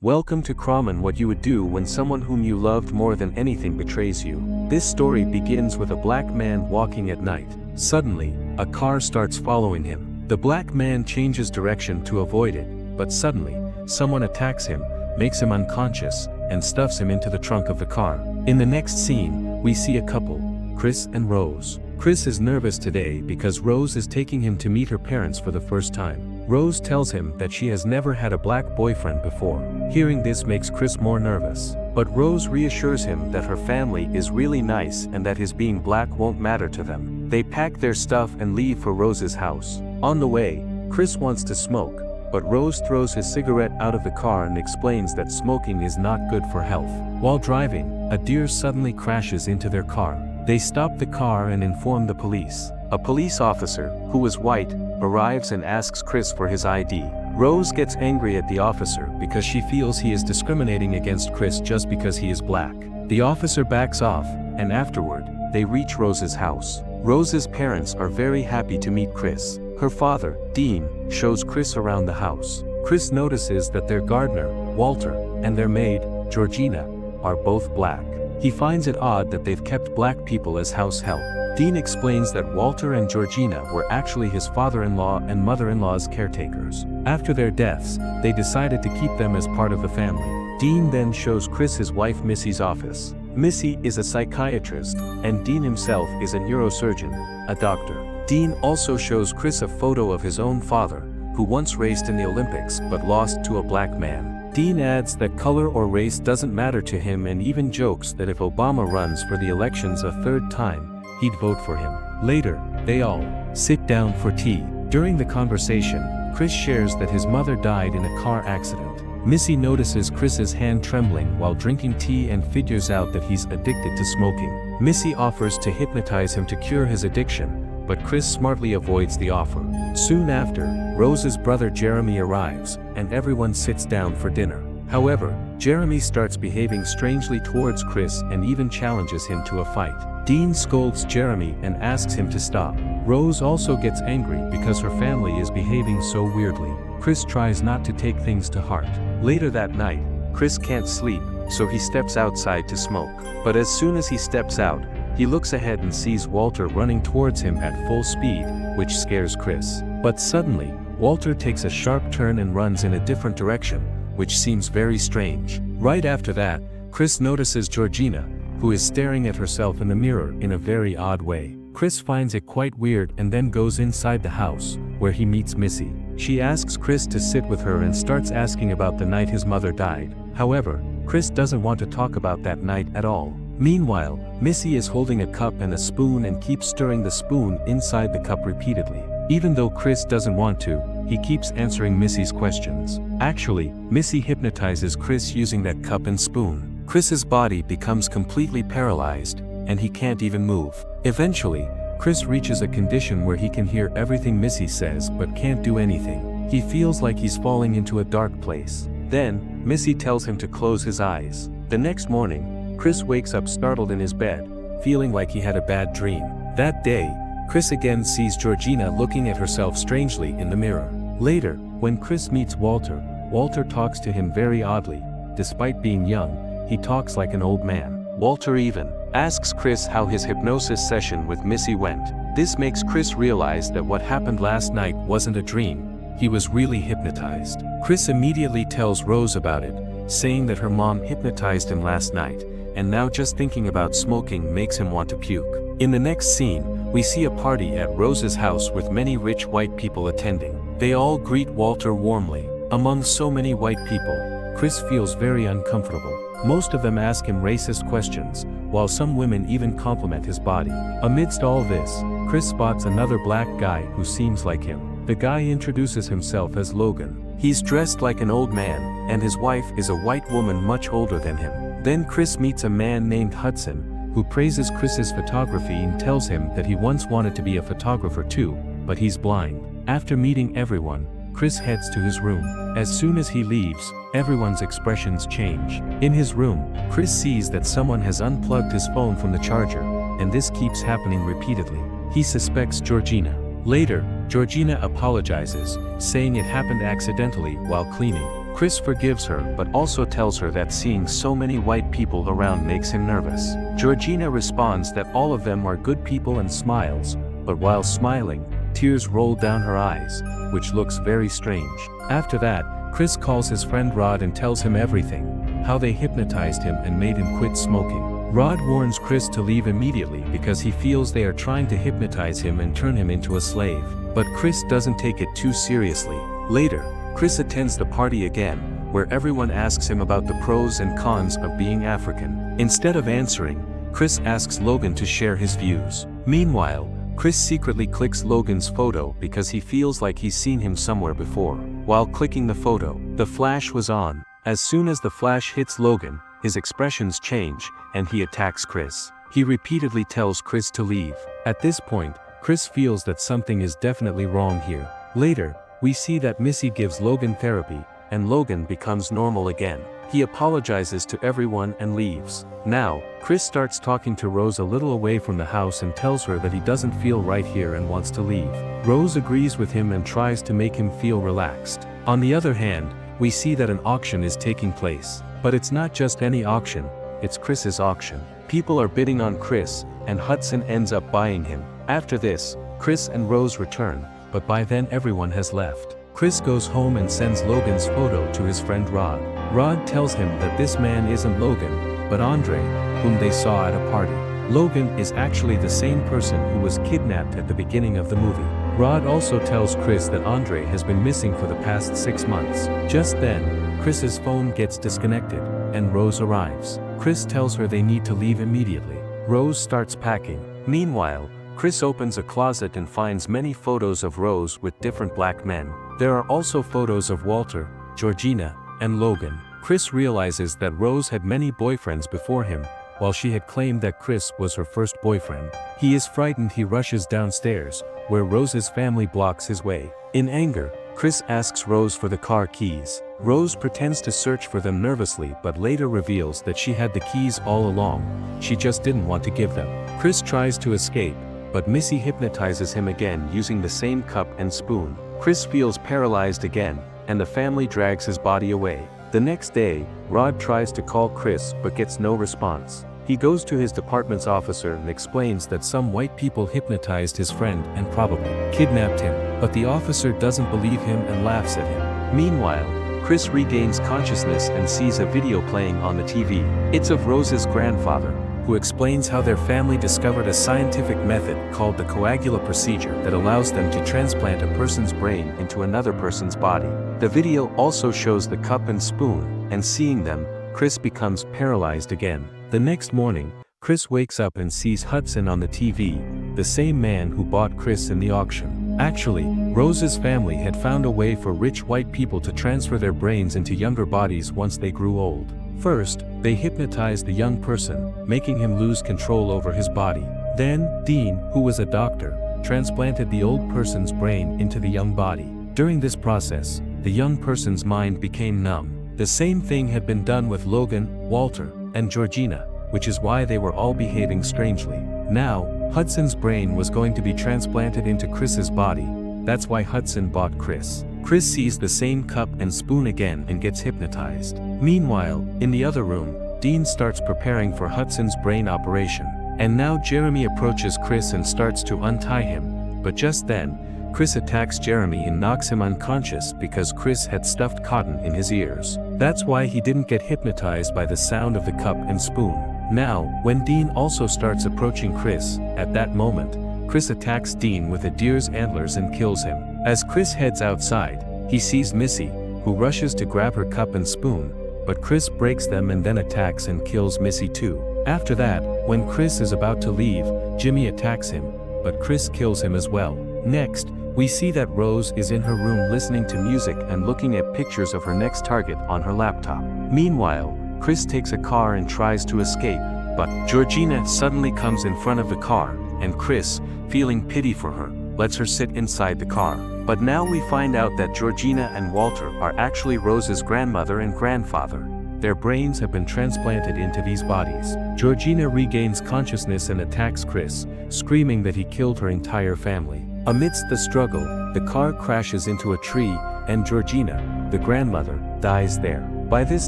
Welcome to Crawmen, what you would do when someone whom you loved more than anything betrays you. This story begins with a black man walking at night. Suddenly, a car starts following him. The black man changes direction to avoid it, but suddenly, someone attacks him, makes him unconscious, and stuffs him into the trunk of the car. In the next scene, we see a couple, Chris and Rose. Chris is nervous today because Rose is taking him to meet her parents for the first time. Rose tells him that she has never had a black boyfriend before. Hearing this makes Chris more nervous. But Rose reassures him that her family is really nice and that his being black won't matter to them. They pack their stuff and leave for Rose's house. On the way, Chris wants to smoke, but Rose throws his cigarette out of the car and explains that smoking is not good for health. While driving, a deer suddenly crashes into their car. They stop the car and inform the police. A police officer, who is white, arrives and asks Chris for his ID. Rose gets angry at the officer because she feels he is discriminating against Chris just because he is black. The officer backs off, and afterward, they reach Rose's house. Rose's parents are very happy to meet Chris. Her father, Dean, shows Chris around the house. Chris notices that their gardener, Walter, and their maid, Georgina, are both black. He finds it odd that they've kept black people as house help. Dean explains that Walter and Georgina were actually his father-in-law and mother-in-law's caretakers. After their deaths, they decided to keep them as part of the family. Dean then shows Chris his wife Missy's office. Missy is a psychiatrist, and Dean himself is a neurosurgeon, a doctor. Dean also shows Chris a photo of his own father, who once raced in the Olympics but lost to a black man. Dean adds that color or race doesn't matter to him and even jokes that if Obama runs for the elections a third time, he'd vote for him. Later, they all sit down for tea. During the conversation, Chris shares that his mother died in a car accident. Missy notices Chris's hand trembling while drinking tea and figures out that he's addicted to smoking. Missy offers to hypnotize him to cure his addiction, but Chris smartly avoids the offer. Soon after, Rose's brother Jeremy arrives, and everyone sits down for dinner. However, Jeremy starts behaving strangely towards Chris and even challenges him to a fight. Dean scolds Jeremy and asks him to stop. Rose also gets angry because her family is behaving so weirdly. Chris tries not to take things to heart. Later that night, Chris can't sleep, so he steps outside to smoke. But as soon as he steps out, he looks ahead and sees Walter running towards him at full speed, which scares Chris. But suddenly, Walter takes a sharp turn and runs in a different direction, which seems very strange. Right after that, Chris notices Georgina, who is staring at herself in the mirror in a very odd way. Chris finds it quite weird and then goes inside the house, where he meets Missy. She asks Chris to sit with her and starts asking about the night his mother died. However, Chris doesn't want to talk about that night at all. Meanwhile, Missy is holding a cup and a spoon and keeps stirring the spoon inside the cup repeatedly. Even though Chris doesn't want to, he keeps answering Missy's questions. Actually, Missy hypnotizes Chris using that cup and spoon. Chris's body becomes completely paralyzed, and he can't even move. Eventually, Chris reaches a condition where he can hear everything Missy says but can't do anything. He feels like he's falling into a dark place. Then, Missy tells him to close his eyes. The next morning, Chris wakes up startled in his bed, feeling like he had a bad dream. That day, Chris again sees Georgina looking at herself strangely in the mirror. Later, when Chris meets Walter, Walter talks to him very oddly. Despite being young, he talks like an old man. Walter even asks Chris how his hypnosis session with Missy went. This makes Chris realize that what happened last night wasn't a dream. He was really hypnotized. Chris immediately tells Rose about it, saying that her mom hypnotized him last night, and now just thinking about smoking makes him want to puke. In the next scene, we see a party at Rose's house with many rich white people attending. They all greet Walter warmly. Among so many white people, Chris feels very uncomfortable. Most of them ask him racist questions, while some women even compliment his body. Amidst all this, Chris spots another black guy who seems like him. The guy introduces himself as Logan. He's dressed like an old man, and his wife is a white woman much older than him. Then Chris meets a man named Hudson, who praises Chris's photography and tells him that he once wanted to be a photographer too, but he's blind. After meeting everyone, Chris heads to his room. As soon as he leaves, everyone's expressions change. In his room, Chris sees that someone has unplugged his phone from the charger, and this keeps happening repeatedly. He suspects Georgina. Later, Georgina apologizes, saying it happened accidentally while cleaning. Chris forgives her but also tells her that seeing so many white people around makes him nervous. Georgina responds that all of them are good people and smiles, but while smiling, tears roll down her eyes, which looks very strange. After that, Chris calls his friend Rod and tells him everything, how they hypnotized him and made him quit smoking. Rod warns Chris to leave immediately because he feels they are trying to hypnotize him and turn him into a slave. But Chris doesn't take it too seriously. Later, Chris attends the party again, where everyone asks him about the pros and cons of being African. Instead of answering, Chris asks Logan to share his views. Meanwhile, Chris secretly clicks Logan's photo because he feels like he's seen him somewhere before. While clicking the photo, the flash was on. As soon as the flash hits Logan, his expressions change, and he attacks Chris. He repeatedly tells Chris to leave. At this point, Chris feels that something is definitely wrong here. Later, we see that Missy gives Logan therapy, and Logan becomes normal again. He apologizes to everyone and leaves. Now, Chris starts talking to Rose a little away from the house and tells her that he doesn't feel right here and wants to leave. Rose agrees with him and tries to make him feel relaxed. On the other hand, we see that an auction is taking place. But it's not just any auction, it's Chris's auction. People are bidding on Chris, and Hudson ends up buying him. After this, Chris and Rose return, but by then everyone has left. Chris goes home and sends Logan's photo to his friend Rod. Rod tells him that this man isn't Logan, but Andre, whom they saw at a party. Logan is actually the same person who was kidnapped at the beginning of the movie. Rod also tells Chris that Andre has been missing for the past 6 months. Just then, Chris's phone gets disconnected, and Rose arrives. Chris tells her they need to leave immediately. Rose starts packing. Meanwhile, Chris opens a closet and finds many photos of Rose with different black men. There are also photos of Walter, Georgina, and Logan. Chris realizes that Rose had many boyfriends before him, while she had claimed that Chris was her first boyfriend. He is frightened. He rushes downstairs, where Rose's family blocks his way. In anger, Chris asks Rose for the car keys. Rose pretends to search for them nervously but later reveals that she had the keys all along, she just didn't want to give them. Chris tries to escape, but Missy hypnotizes him again using the same cup and spoon. Chris feels paralyzed again, and the family drags his body away. The next day, Rod tries to call Chris but gets no response. He goes to his department's officer and explains that some white people hypnotized his friend and probably kidnapped him, but the officer doesn't believe him and laughs at him. Meanwhile, Chris regains consciousness and sees a video playing on the TV. It's of Rose's grandfather, who explains how their family discovered a scientific method called the coagula procedure that allows them to transplant a person's brain into another person's body. The video also shows the cup and spoon, and seeing them, Chris becomes paralyzed again. The next morning, Chris wakes up and sees Hudson on the TV, the same man who bought Chris in the auction. Actually, Rose's family had found a way for rich white people to transfer their brains into younger bodies once they grew old. First, they hypnotized the young person, making him lose control over his body. Then, Dean, who was a doctor, transplanted the old person's brain into the young body. During this process, the young person's mind became numb. The same thing had been done with Logan, Walter, and Georgina, which is why they were all behaving strangely. Now, Hudson's brain was going to be transplanted into Chris's body. That's why Hudson bought Chris. Chris sees the same cup and spoon again and gets hypnotized. Meanwhile, in the other room, Dean starts preparing for Hudson's brain operation. And now Jeremy approaches Chris and starts to untie him, but just then, Chris attacks Jeremy and knocks him unconscious because Chris had stuffed cotton in his ears. That's why he didn't get hypnotized by the sound of the cup and spoon. Now, when Dean also starts approaching Chris, at that moment, Chris attacks Dean with a deer's antlers and kills him. As Chris heads outside, he sees Missy, who rushes to grab her cup and spoon, but Chris breaks them and then attacks and kills Missy too. After that, when Chris is about to leave, Jimmy attacks him, but Chris kills him as well. Next, we see that Rose is in her room listening to music and looking at pictures of her next target on her laptop. Meanwhile, Chris takes a car and tries to escape, but Georgina suddenly comes in front of the car, and Chris, feeling pity for her, lets her sit inside the car. But now we find out that Georgina and Walter are actually Rose's grandmother and grandfather. Their brains have been transplanted into these bodies. Georgina regains consciousness and attacks Chris, screaming that he killed her entire family. Amidst the struggle, the car crashes into a tree, and Georgina, the grandmother, dies there. By this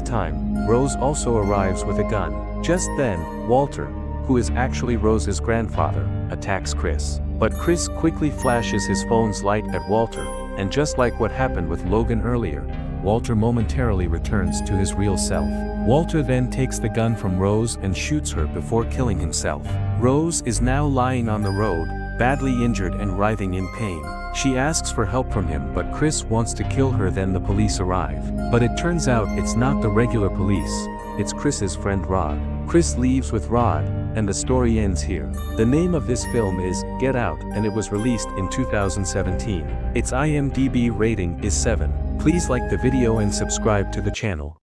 time, Rose also arrives with a gun. Just then, Walter, who is actually Rose's grandfather, attacks Chris. But Chris quickly flashes his phone's light at Walter, and just like what happened with Logan earlier, Walter momentarily returns to his real self. Walter then takes the gun from Rose and shoots her before killing himself. Rose is now lying on the road, badly injured and writhing in pain. She asks for help from him, but Chris wants to kill her. Then the police arrive. But it turns out it's not the regular police, it's Chris's friend Rod. Chris leaves with Rod, and the story ends here. The name of this film is Get Out, and it was released in 2017. Its IMDb rating is 7. Please like the video and subscribe to the channel.